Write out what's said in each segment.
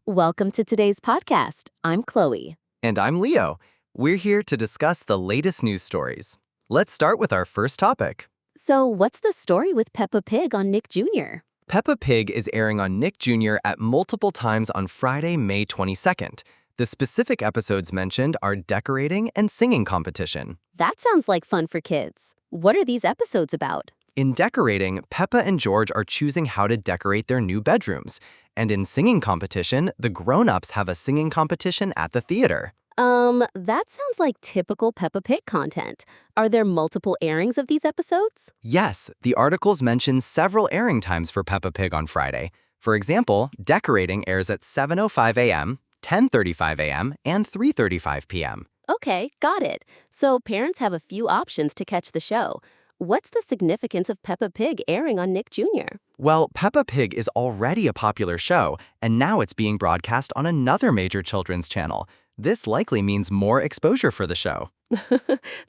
Welcome to today's podcast. I'm Chloe. And I'm Leo. We're here to discuss the latest news stories. Let's start with our first topic. So, what's the story with Peppa Pig on Nick Jr.? Peppa Pig is airing on Nick Jr. at multiple times on Friday, May 22nd. The specific episodes mentioned are decorating and singing competition. That sounds like fun for kids. What are these episodes about? In decorating, Peppa and George are choosing how to decorate their new bedrooms. And in singing competition, the grown-ups have a singing competition at the theater. That sounds like typical Peppa Pig content. Are there multiple airings of these episodes? Yes, the articles mention several airing times for Peppa Pig on Friday. For example, decorating airs at 7:05 a.m., 10:35 a.m., and 3:35 p.m. Okay, got it. So, parents have a few options to catch the show. What's the significance of Peppa Pig airing on Nick Jr.? Well, Peppa Pig is already a popular show, and now it's being broadcast on another major children's channel. This likely means more exposure for the show.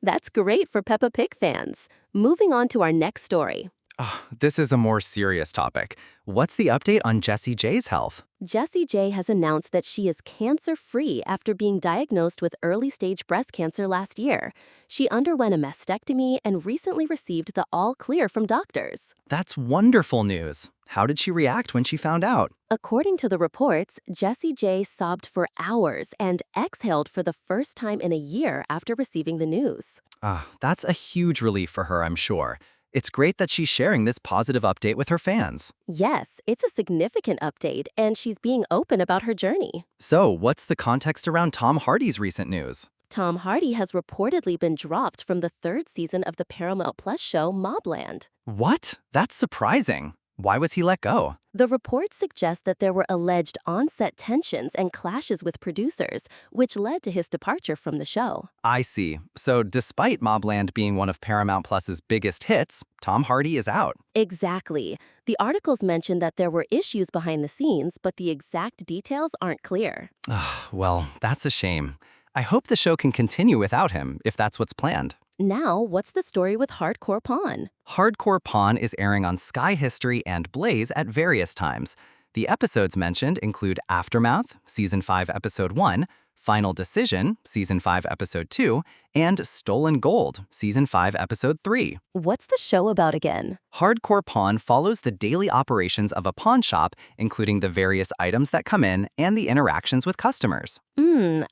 That's great for Peppa Pig fans. Moving on to our next story. This is a more serious topic. What's the update on Jessie J's health? Jessie J has announced that she is cancer-free after being diagnosed with early-stage breast cancer last year. She underwent a mastectomy and recently received the all-clear from doctors. That's wonderful news. How did she react when she found out? According to the reports, Jessie J sobbed for hours and exhaled for the first time in a year after receiving the news. That's a huge relief for her, I'm sure. It's great that she's sharing this positive update with her fans. Yes, it's a significant update, and she's being open about her journey. So, what's the context around Tom Hardy's recent news? Tom Hardy has reportedly been dropped from the third season of the Paramount Plus show Mobland. What? That's surprising. Why was he let go? The reports suggest that there were alleged on-set tensions and clashes with producers, which led to his departure from the show. I see. So, despite Mobland being one of Paramount Plus's biggest hits, Tom Hardy is out. Exactly. The articles mention that there were issues behind the scenes, but the exact details aren't clear. Well, that's a shame. I hope the show can continue without him, if that's what's planned. Now, what's the story with Hardcore Pawn? Hardcore Pawn is airing on Sky History and Blaze at various times. The episodes mentioned include Aftermath, Season 5, Episode 1, Final Decision, Season 5, Episode 2, and Stolen Gold, Season 5, Episode 3. What's the show about again? Hardcore Pawn follows the daily operations of a pawn shop, including the various items that come in and the interactions with customers.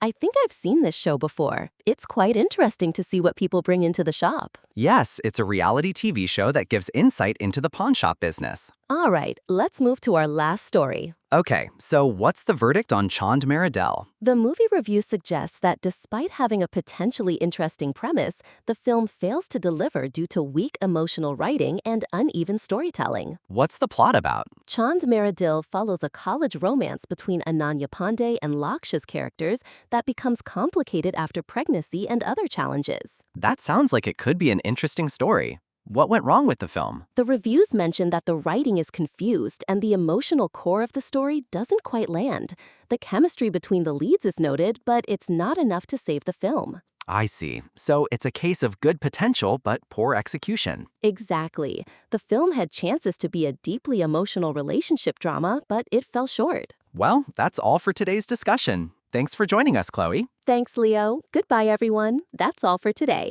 I think I've seen this show before. It's quite interesting to see what people bring into the shop. Yes, it's a reality TV show that gives insight into the pawn shop business. All right, let's move to our last story. Okay, so what's the verdict on Chand Maradel? The movie review suggests that despite having a potentially interesting premise, the film fails to deliver due to weak emotional writing and uneven storytelling. What's the plot about? Chand Maradil follows a college romance between Ananya Pandey and Laksha's characters that becomes complicated after pregnancy and other challenges. That sounds like it could be an interesting story. What went wrong with the film? The reviews mention that the writing is confused and the emotional core of the story doesn't quite land. The chemistry between the leads is noted, but it's not enough to save the film. I see. So it's a case of good potential but poor execution. Exactly. The film had chances to be a deeply emotional relationship drama, but it fell short. Well, that's all for today's discussion. Thanks for joining us, Chloe. Thanks, Leo. Goodbye, everyone. That's all for today.